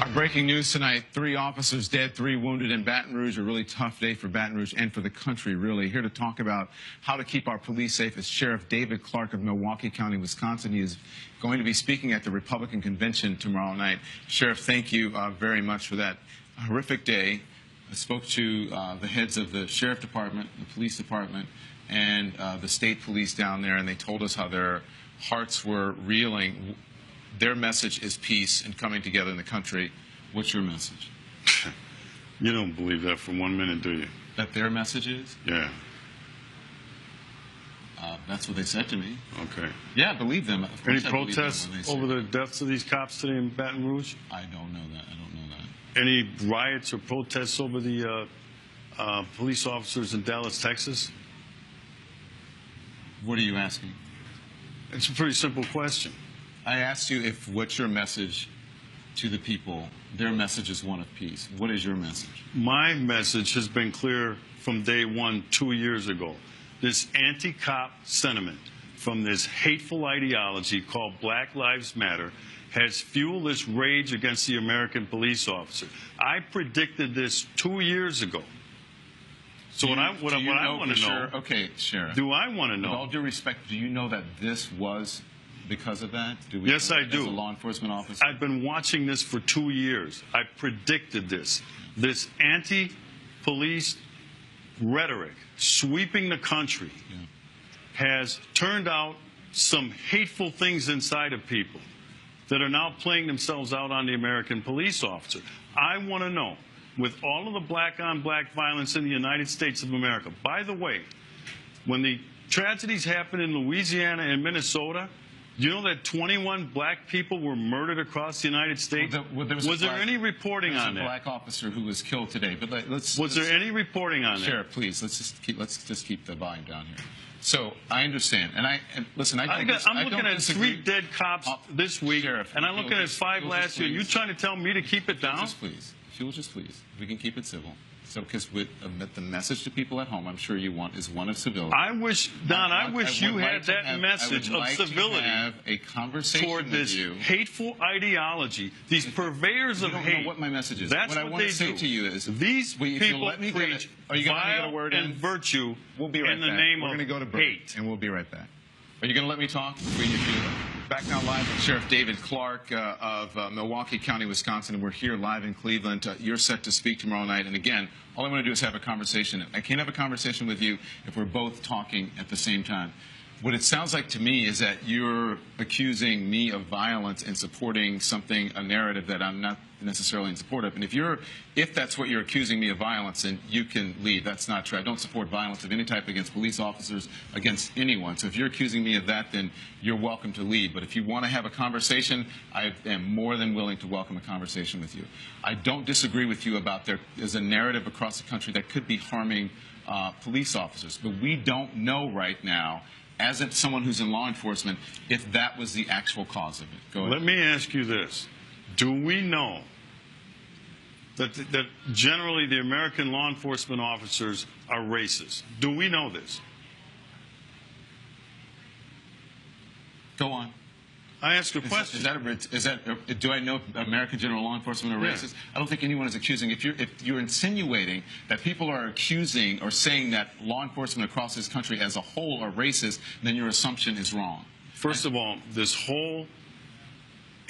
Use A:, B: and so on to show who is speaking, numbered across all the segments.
A: Our breaking news tonight, 3 officers dead, 3 wounded in Baton Rouge. A really tough day for Baton Rouge and for the country, really. Here to talk about how to keep our police safe is Sheriff David Clarke of Milwaukee County, Wisconsin. He is going to be speaking at the Republican convention tomorrow night. Sheriff, thank you very much for that horrific day. I spoke to the heads of the Sheriff Department, the Police Department, and the state police down there, and they told us how their hearts were reeling. Their message is peace and coming together in the country. What's your message?
B: You don't believe that for 1 minute, do you?
A: That their message is?
B: Yeah.
A: That's what they said to me.
B: Okay.
A: Yeah, I believe them.
B: Any protests over the deaths of these cops today in Baton Rouge?
A: I don't know that. I don't know that.
B: Any riots or protests over the police officers in Dallas, Texas?
A: What are you asking?
B: It's a pretty simple question.
A: I asked you what's your message to the people. Their message is one of peace. What is your message?
B: My message has been clear from day one 2 years ago. This anti-cop sentiment from this hateful ideology called Black Lives Matter has fueled this rage against the American police officer. I predicted this 2 years ago. So what I want to know,
A: okay, Sheriff.
B: do I want to know?
A: With all due respect, do you know that this was because of that?
B: Yes, I do.
A: As a law enforcement officer?
B: I've been watching this for 2 years. I predicted this. This anti-police rhetoric sweeping the country has turned out some hateful things inside of people that are now playing themselves out on the American police officer. I want to know, with all of the black-on-black violence in the United States of America, by the way, when the tragedies happened in Louisiana and Minnesota, you know that 21 black people were murdered across the United States? Was there any reporting on that?
A: There was a black officer who was killed today. But
B: was there any reporting on that?
A: Sheriff, please, let's just keep the volume down here. So I understand, and listen. I'm
B: looking at 3 dead cops this week,
A: Sheriff,
B: and I'm looking at 5 last year. You trying to tell me to keep it down?
A: Just please, if you'll just please, we can keep it civil. So, because with the message to people at home, I'm sure you want, is one of civility.
B: I wish, Don, I wish you had that message of civility
A: have a conversation
B: toward this hateful ideology, these purveyors of hate.
A: You don't know what my message is.
B: That's
A: what I want to say to you is,
B: these people preach vile and virtue in the name of hate.
A: And we'll be right back. Are you going to let me talk? Back now live with Sheriff David Clarke of Milwaukee County, Wisconsin, and we're here live in Cleveland. You're set to speak tomorrow night, and again, all I want to do is have a conversation. I can't have a conversation with you if we're both talking at the same time. What it sounds like to me is that you're accusing me of violence and supporting a narrative that I'm not necessarily in support of. And if that's what you're accusing me of violence, then you can leave. That's not true. I don't support violence of any type against police officers, against anyone. So if you're accusing me of that, then you're welcome to leave. But if you want to have a conversation, I am more than willing to welcome a conversation with you. I don't disagree with you about there's a narrative across the country that could be harming police officers. But we don't know right now, as someone who's in law enforcement, if that was the actual cause of it. Go ahead.
B: Let me ask you this. Do we know that generally the American law enforcement officers are racist? Do we know this?
A: Go on.
B: I ask a question.
A: Do I know American general law enforcement are racist? I don't think anyone is accusing. If you're insinuating that people are accusing or saying that law enforcement across this country as a whole are racist, then your assumption is wrong.
B: First of all, this whole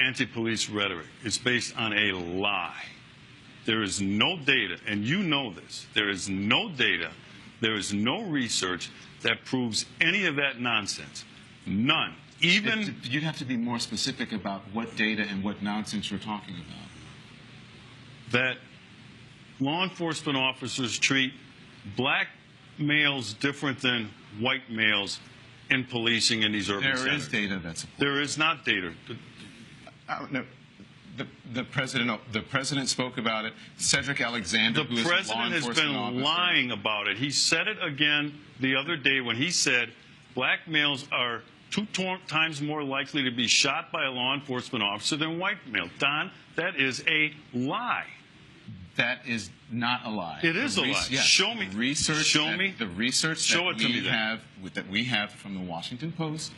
B: anti-police rhetoric is based on a lie. There is no data, and you know this. There is no data, there is no research that proves any of that nonsense. None.
A: You'd have to be more specific about what data and what nonsense you're talking about.
B: That law enforcement officers treat black males different than white males in policing in these urban centers.
A: There is data that's supported.
B: There is not data.
A: No. The president spoke about it. Cedric Alexander, who is a law enforcement officer. The president has been lying about it. He said it again the other day when he said black males are 2 times more likely to be shot by a law enforcement officer than white males. Don, that is a lie. That is not a lie.
B: It is a lie.
A: Yes.
B: Show me.
A: Show me. The research
B: Show it to me
A: that we have from the Washington Post,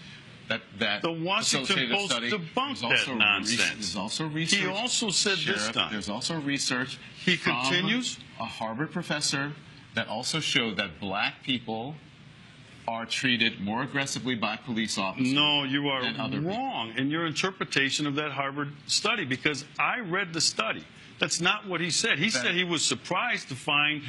A: that
B: The Washington
A: associative
B: Post
A: study.
B: debunked
A: There's
B: that
A: also
B: nonsense.
A: There's also research.
B: He also said
A: Sheriff,
B: this time.
A: There's also research.
B: He
A: from
B: continues.
A: A Harvard professor that also showed that black people are treated more aggressively by police officers.
B: No, you are
A: than other
B: wrong in your interpretation of that Harvard study, because I read the study. That's not what he said. He said he was surprised to find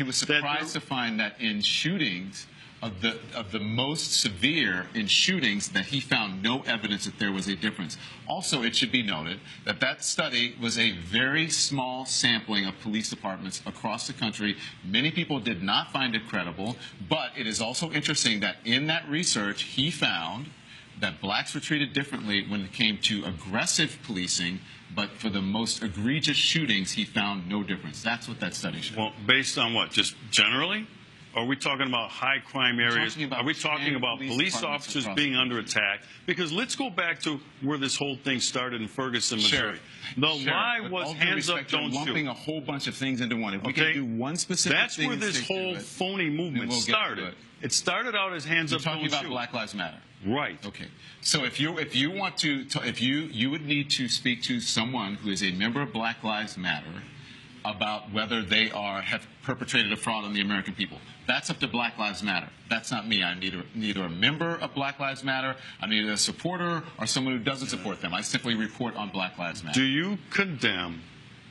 A: that in shootings of the most severe in shootings, that he found no evidence that there was a difference. Also, it should be noted that that study was a very small sampling of police departments across the country. Many people did not find it credible, but it is also interesting that in that research, he found that blacks were treated differently when it came to aggressive policing, but for the most egregious shootings, he found no difference. That's what that study showed.
B: Well, based on what? Just generally? Are we talking about high crime areas? Are we talking about police officers being under attack? Because let's go back to where this whole thing started in Ferguson, Missouri. The lie was hands up, don't shoot.
A: Lumping a whole bunch of things into one. If we can do one specific
B: That's
A: thing,
B: where this whole phony movement started. It started out as hands up, don't shoot.
A: You're talking about Black Lives Matter.
B: Right.
A: Okay. So if you want to, you would need to speak to someone who is a member of Black Lives Matter about whether they have perpetrated a fraud on the American people. That's up to Black Lives Matter. That's not me. I'm neither a member of Black Lives Matter, I'm neither a supporter or someone who doesn't support them. I simply report on Black Lives Matter.
B: Do you condemn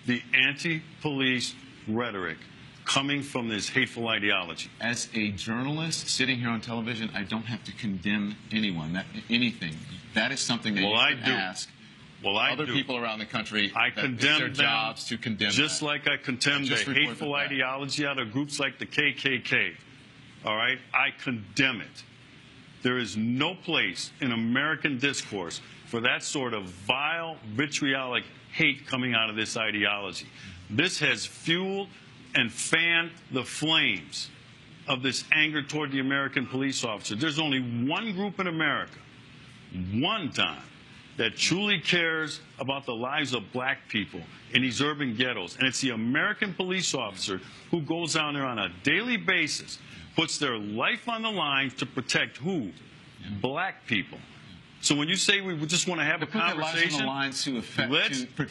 B: the anti-police rhetoric coming from this hateful ideology?
A: As a journalist sitting here on television, I don't have to condemn anyone, anything. That is something that you can ask other people around the country.
B: I condemn
A: their jobs to condemn
B: just
A: that.
B: like I condemn the hateful ideology out of groups like the KKK. All right? I condemn it. There is no place in American discourse for that sort of vile, vitriolic hate coming out of this ideology. This has fueled and fanned the flames of this anger toward the American police officer. There's only one group in America, one time, that truly cares about the lives of black people in these urban ghettos. And it's the American police officer who goes down there on a daily basis, puts their life on the line to protect who? Black people. So when you say we just want to have a conversation, let's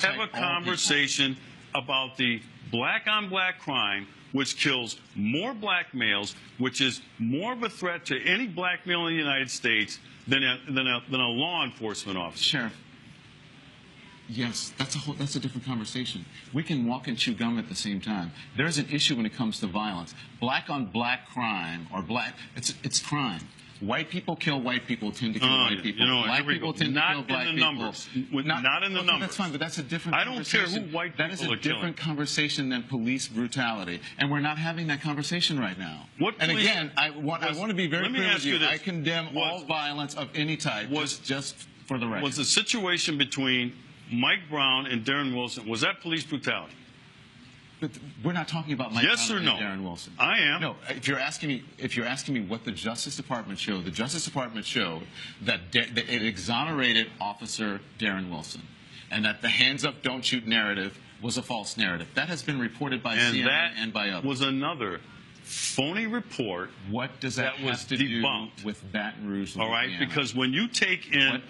B: have a conversation about the black-on-black crime, which kills more black males, which is more of a threat to any black male in the United States than a law enforcement officer.
A: Sheriff, yes, that's a different conversation. We can walk and chew gum at the same time. There's an issue when it comes to violence. Black-on-black crime, or it's crime. White people kill white people, tend to kill white people. Black people tend to kill black people.
B: Not in the numbers.
A: That's fine, but that's a different conversation.
B: I don't care who white people are killing.
A: That is a different conversation than police brutality, and we're not having that conversation right now. And again, I want to be very clear with you. I condemn all violence of any type, just for the record.
B: Was the situation between Mike Brown and Darren Wilson, was that police brutality?
A: But we're not talking about Mike Brown and Darren Wilson.
B: I am.
A: No, if you're asking me what the Justice Department showed, the Justice Department showed that it exonerated Officer Darren Wilson, and that the hands up, don't shoot narrative was a false narrative. That has been reported by CNN and by others.
B: And that was another phony report.
A: What does that have to do with Baton Rouge, Louisiana?
B: All right, because when you take in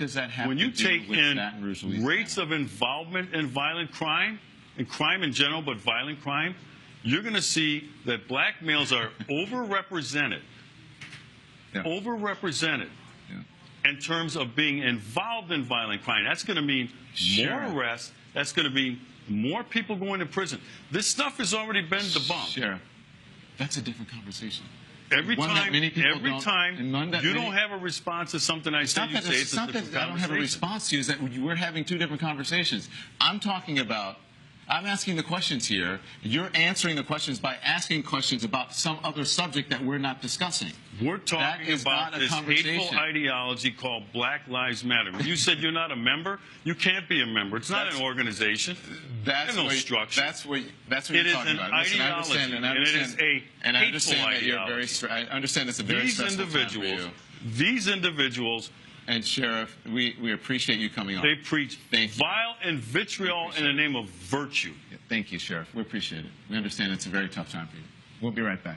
B: rates of involvement in violent crime, and crime in general, but violent crime, you're going to see that black males are overrepresented. Overrepresented in terms of being involved in violent crime. That's going to mean more arrests. That's going to mean more people going to prison. This stuff has already been debunked.
A: Sheriff, that's a different conversation.
B: Every time you don't have a response to something I say, you say it's a different conversation.
A: I don't have a response to you. Is that we're having two different conversations. I'm asking the questions here. You're answering the questions by asking questions about some other subject that we're not discussing.
B: We're talking about this hateful ideology called Black Lives Matter. You said you're not a member. You can't be a member. It's not an organization. There's no structure.
A: That's what you're talking about.
B: It is an ideology, and it is a hateful ideology.
A: I understand it's a very stressful time for you.
B: These individuals.
A: And Sheriff, we appreciate you coming on.
B: They preach vile and vitriol in the name of virtue.
A: Thank you, Sheriff. We appreciate it. We understand it's a very tough time for you. We'll be right back.